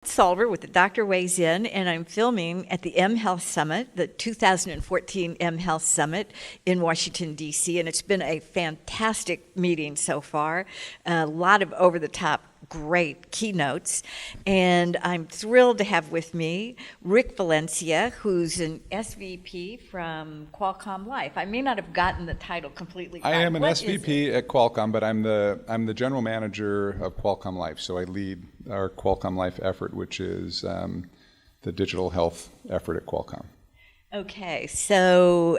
Solver with the Doctor Weighs In, and I'm filming at the M Health Summit, the 2014 M Health Summit in Washington, D.C., and it's been a fantastic meeting so far. A lot of over-the-top great keynotes, and I'm thrilled to have with me Rick Valencia, who's an SVP from Qualcomm Life. I may not have gotten the title completely right. I am an SVP at Qualcomm, but I'm the general manager of Qualcomm Life, so I lead our Qualcomm Life effort, which is the digital health effort at Qualcomm. Okay, so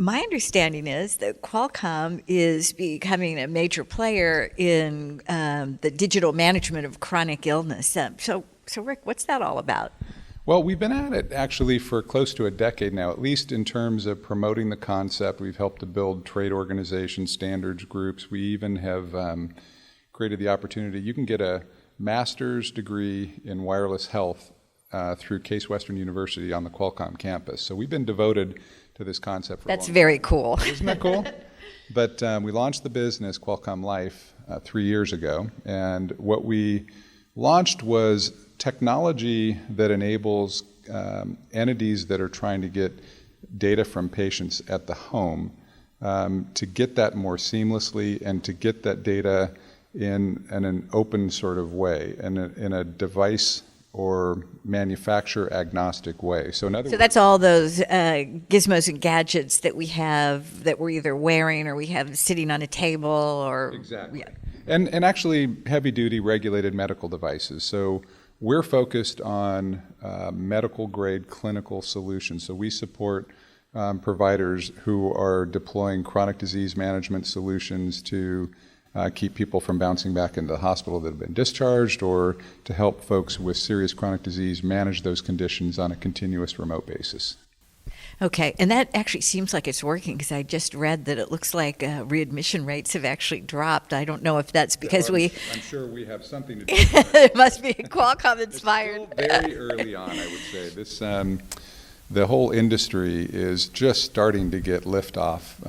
my understanding is that Qualcomm is becoming a major player in the digital management of chronic illness. So Rick, what's that all about? Well, we've been at it actually for close to a decade now, at least in terms of promoting the concept. We've helped to build trade organizations, standards groups. We even have created the opportunity. You can get a master's degree in wireless health through Case Western University on the Qualcomm campus. So we've been devoted to this concept for a long time. That's very cool. Isn't that cool? But we launched the business, Qualcomm Life, 3 years ago. And what we launched was technology that enables entities that are trying to get data from patients at the home to get that more seamlessly and to get that data in an open sort of way, in a device or manufacturer agnostic way. So that's all those gizmos and gadgets that we have that we're either wearing or we have sitting on a table or... Exactly. Yeah. And actually heavy duty regulated medical devices. So we're focused on medical grade clinical solutions. So we support providers who are deploying chronic disease management solutions to keep people from bouncing back into the hospital that have been discharged, or to help folks with serious chronic disease manage those conditions on a continuous remote basis. Okay, and that actually seems like it's working, because I just read that it looks like readmission rates have actually dropped. I don't know if that's because I'm sure we have something to do with that. It must be Qualcomm Inspired. It's still very early on, I would say. This the whole industry is just starting to get liftoff,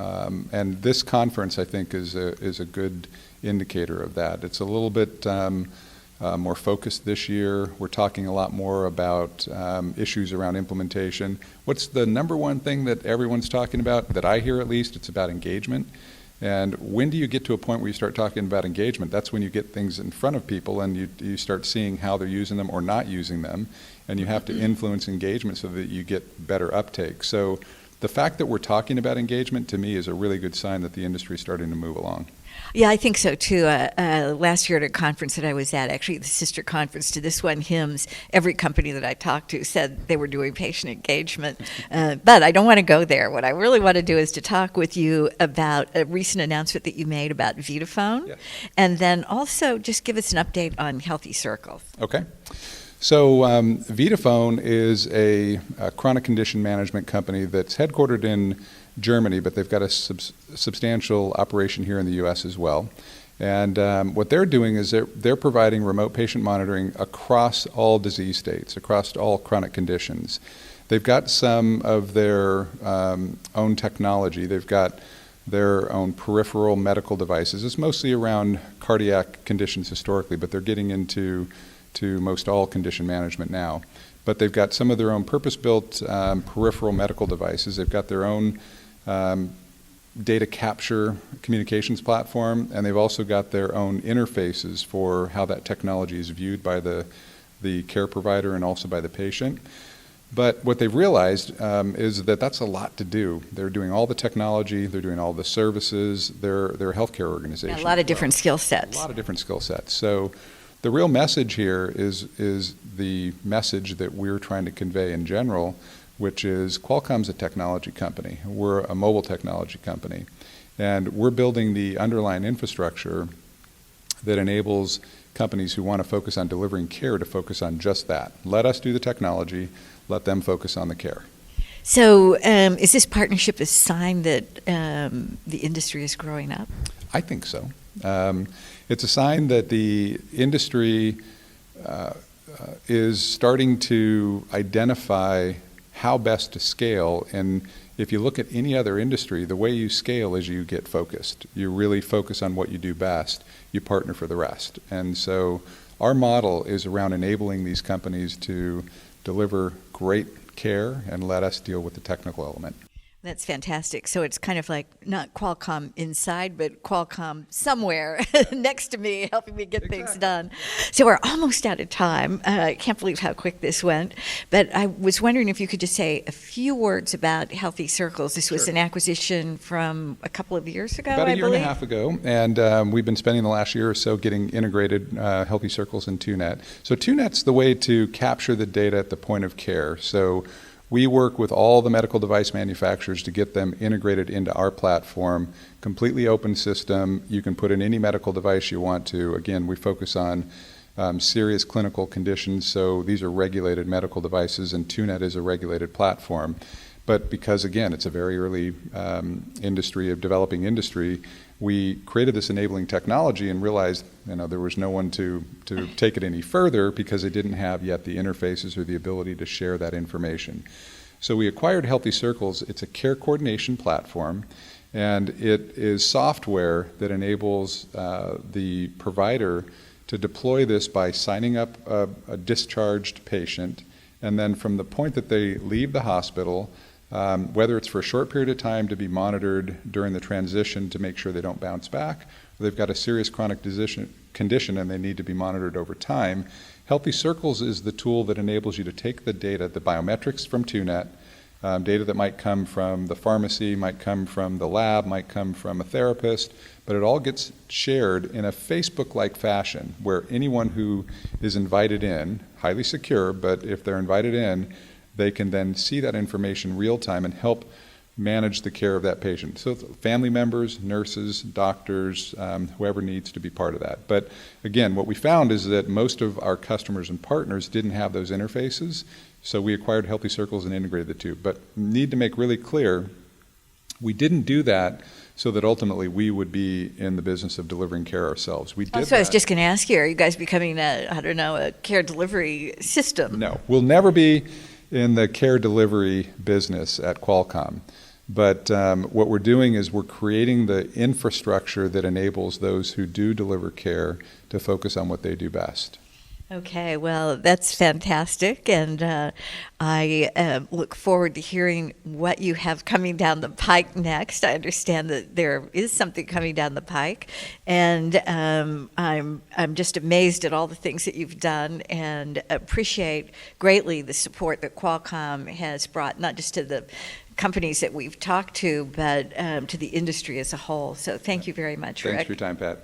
and this conference, I think, is a good indicator of that. It's a little bit more focused this year. We're talking a lot more about issues around implementation. What's the number one thing that everyone's talking about, that I hear at least? It's about engagement. And when do you get to a point where you start talking about engagement? That's when you get things in front of people and you start seeing how they're using them or not using them. And you have to influence engagement so that you get better uptake. So the fact that we're talking about engagement, to me, is a really good sign that the industry is starting to move along. Yeah, I think so too. Last year at a conference that I was at, actually the sister conference to this one, HIMSS, every company that I talked to said they were doing patient engagement. But I don't want to go there. What I really want to do is to talk with you about a recent announcement that you made about Vitaphone, yes. And then also just give us an update on Healthy Circles. Okay. So Vitaphone is a chronic condition management company that's headquartered in Germany, but they've got a substantial operation here in the U.S. as well. And what they're doing is they're providing remote patient monitoring across all disease states, across all chronic conditions. They've got some of their own technology. They've got their own peripheral medical devices. It's mostly around cardiac conditions historically, but they're getting into most all condition management now. But they've got some of their own purpose-built peripheral medical devices. They've got their own data capture communications platform, and they've also got their own interfaces for how that technology is viewed by the care provider and also by the patient. But what they've realized is that that's a lot to do. They're doing all the technology, they're doing all the services, they're a healthcare organization. Yeah, a lot of different skill sets. A lot of different skill sets. So the real message here is the message that we're trying to convey in general, which is Qualcomm's a technology company. We're a mobile technology company. And we're building the underlying infrastructure that enables companies who want to focus on delivering care to focus on just that. Let us do the technology, let them focus on the care. So is this partnership a sign that the industry is growing up? I think so. It's a sign that the industry is starting to identify how best to scale. And if you look at any other industry, the way you scale is you get focused. You really focus on what you do best. You partner for the rest. And so our model is around enabling these companies to deliver great care and let us deal with the technical element. That's fantastic. So it's kind of like not Qualcomm Inside, but Qualcomm somewhere next to me, helping me get things done. So we're almost out of time. I can't believe how quick this went. But I was wondering if you could just say a few words about Healthy Circles. This was an acquisition from a couple of years ago, About a I year believe. and a half ago, and we've been spending the last year or so getting integrated Healthy Circles and TueNet. So TueNet's the way to capture the data at the point of care. So we work with all the medical device manufacturers to get them integrated into our platform, completely open system. You can put in any medical device you want to. Again, we focus on serious clinical conditions, so these are regulated medical devices, and TueNet is a regulated platform. But because, again, it's a very early developing industry, we created this enabling technology and realized there was no one to take it any further because it didn't have yet the interfaces or the ability to share that information. So we acquired Healthy Circles. It's a care coordination platform, and it is software that enables the provider to deploy this by signing up a discharged patient, and then from the point that they leave the hospital, whether it's for a short period of time to be monitored during the transition to make sure they don't bounce back, or they've got a serious chronic condition and they need to be monitored over time, Healthy Circles is the tool that enables you to take the data, the biometrics from TueNet, data that might come from the pharmacy, might come from the lab, might come from a therapist, but it all gets shared in a Facebook-like fashion where anyone who is invited in, highly secure, but if they're invited in, they can then see that information real time and help manage the care of that patient. So family members, nurses, doctors, whoever needs to be part of that. But again, what we found is that most of our customers and partners didn't have those interfaces, so we acquired Healthy Circles and integrated the two. But need to make really clear, we didn't do that so that ultimately we would be in the business of delivering care ourselves. We did So I was that. just going to ask you, are you guys becoming a care delivery system? No, we'll never be in the care delivery business at Qualcomm. But what we're doing is we're creating the infrastructure that enables those who do deliver care to focus on what they do best. Okay, well, that's fantastic, and I look forward to hearing what you have coming down the pike next. I understand that there is something coming down the pike, and I'm just amazed at all the things that you've done, and appreciate greatly the support that Qualcomm has brought, not just to the companies that we've talked to, but to the industry as a whole. So thank you very much, Rick. Thanks for your time, Pat.